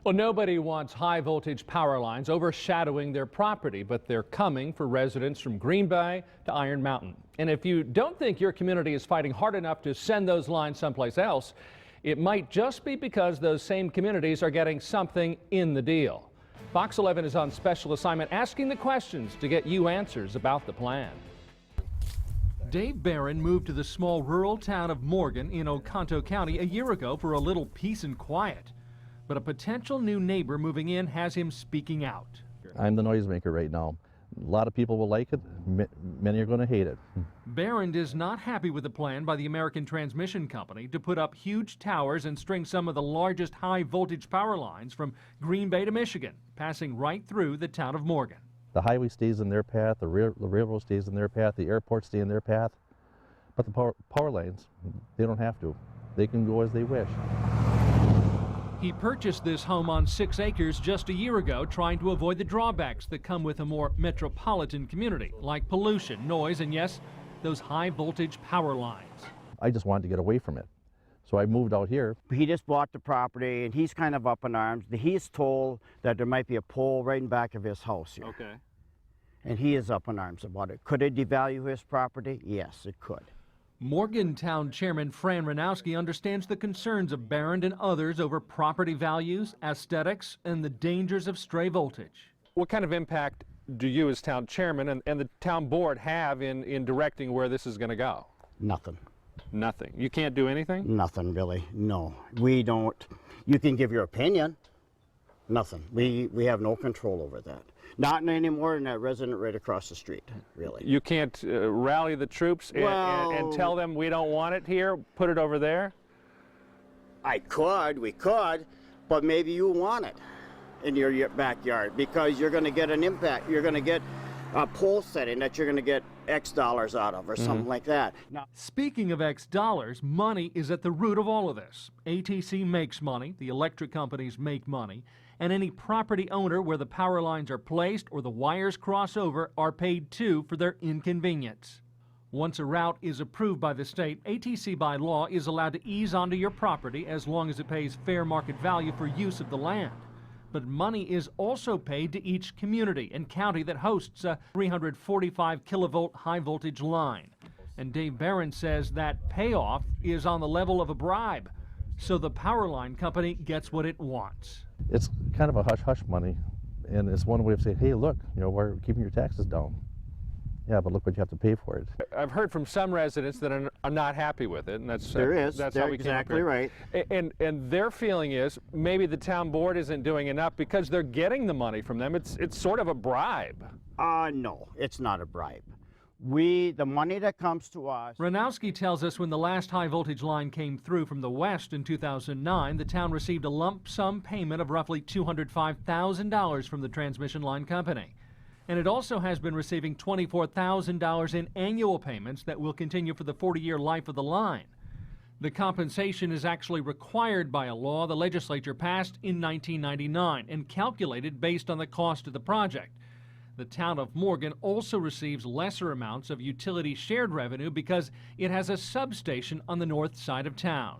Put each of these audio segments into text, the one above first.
Well, nobody wants high voltage power lines overshadowing their property, but they're coming for residents from Green Bay to Iron Mountain. And if you don't think your community is fighting hard enough to send those lines someplace else, it might just be because those same communities are getting something in the deal. Fox 11 is on special assignment asking the questions to get you answers about the plan. Dave Barron moved to the small rural town of Morgan in Oconto County a year ago for a little peace and quiet. But a potential new neighbor moving in has him speaking out. I'm the noisemaker right now. A lot of people will like it, many are going to hate it. Barron is not happy with the plan by the American Transmission Company to put up huge towers and string some of the largest high voltage power lines from Green Bay to Michigan, passing right through the town of Morgan. The highway stays in their path, the railroad stays in their path, the airport stays in their path, but the power lines, they don't have to. They can go as they wish. He purchased this home on 6 acres just a year ago, trying to avoid the drawbacks that come with a more metropolitan community, like pollution, noise, and yes, those high voltage power lines. I just wanted to get away from it. So I moved out here. He just bought the property and he's kind of up in arms. He's told that there might be a pole right in back of his house here. Okay. And he is up in arms about it. Could it devalue his property? Yes, it could. Morgantown Chairman Fran Ranowski understands the concerns of Barron and others over property values, aesthetics, and the dangers of stray voltage. What kind of impact do you as town chairman and the town board have in directing where this is going to go? Nothing. Nothing. You can't do anything? Nothing, really. No. We don't. You can give your opinion. Nothing. We have no control over that. Not any more than that resident right across the street, really. You can't rally the troops and tell them we don't want it here, put it over there? We could, but maybe you want it in your backyard because you're going to get an impact. You're going to get a pole setting that you're going to get X dollars out of or something like that. Now, speaking of X dollars, money is at the root of all of this. ATC makes money, the electric companies make money, and any property owner where the power lines are placed or the wires cross over are paid too for their inconvenience. Once a route is approved by the state, ATC by law is allowed to ease onto your property as long as it pays fair market value for use of the land. But money is also paid to each community and county that hosts a 345 kilovolt high voltage line. And Dave Barron says that payoff is on the level of a bribe. So the power line company gets what it wants. It's kind of a hush-hush money, and it's one way of saying, hey, look, we're keeping your taxes down. Yeah, but look what you have to pay for it. I've heard from some residents that are not happy with it, and that's they're how we exactly right. And their feeling is maybe the town board isn't doing enough because they're getting the money from them. It's sort of a bribe. No, it's not a bribe. The money that comes to us. Ranowski tells us when the last high voltage line came through from the west in 2009, the town received a lump sum payment of roughly $205,000 from the transmission line company. And it also has been receiving $24,000 in annual payments that will continue for the 40-year life of the line. The compensation is actually required by a law the legislature passed in 1999 and calculated based on the cost of the project. The town of Morgan also receives lesser amounts of utility shared revenue because it has a substation on the north side of town.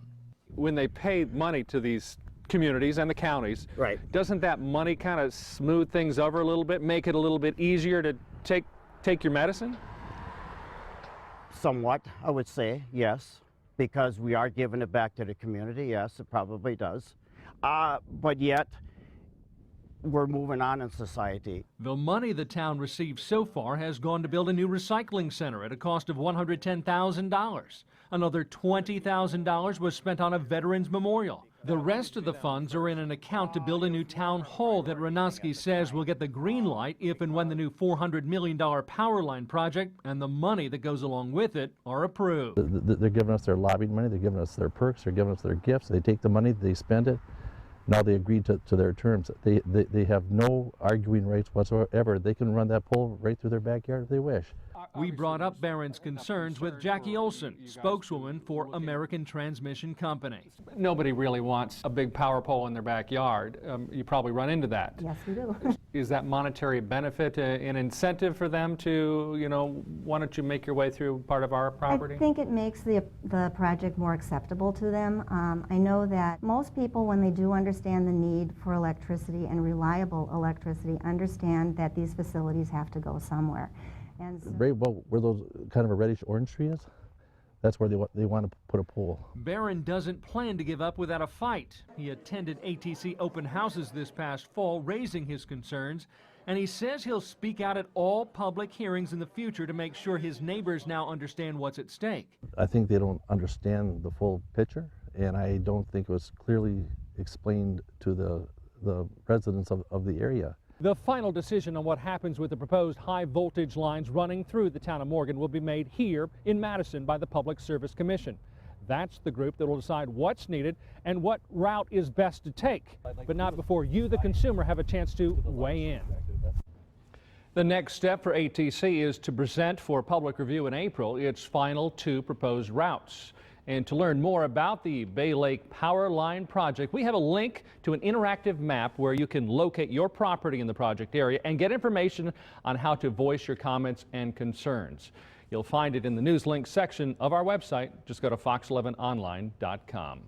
When they pay money to these communities and the counties, right, doesn't that money kind of smooth things over a little bit, make it a little bit easier to take your medicine? Somewhat, I would say, yes, because we are giving it back to the community. Yes, it probably does. But yet, we're moving on in society. The money the town received so far has gone to build a new recycling center at a cost of $110,000. Another $20,000 was spent on a veterans memorial. The rest of the funds are in an account to build a new town hall that Ranowski says will get the green light if and when the new $400 million power line project and the money that goes along with it are approved. They're giving us their lobbying money, they're giving us their perks, they're giving us their gifts. They take the money, they spend it. Now they agreed to their terms. They have no arguing rights whatsoever. They can run that pole right through their backyard if they wish. We brought up Barron's concerns with Jackie Olson, spokeswoman for American Transmission Company. Nobody really wants a big power pole in their backyard. You probably run into that. Yes, we do. Is that monetary benefit an incentive for them to, why don't you make your way through part of our property? I think it makes the project more acceptable to them. I know that most people, when they do understand the need for electricity and reliable electricity, understand that these facilities have to go somewhere. And so, Right about where those kind of a reddish orange tree is, that's where they want to put a pole. Barron doesn't plan to give up without a fight. He attended ATC open houses this past fall, raising his concerns, and he says he'll speak out at all public hearings in the future to make sure his neighbors now understand what's at stake. I think they don't understand the full picture, and I don't think it was clearly explained to the residents of the area. The final decision on what happens with the proposed high voltage lines running through the town of Morgan will be made here in Madison by the Public Service Commission. That's the group that will decide what's needed and what route is best to take, but not before you, the consumer, have a chance to weigh in. The next step for ATC is to present for public review in April its final 2 proposed routes. And to learn more about the Bay Lake Power Line project, we have a link to an interactive map where you can locate your property in the project area and get information on how to voice your comments and concerns. You'll find it in the news link section of our website. Just go to fox11online.com.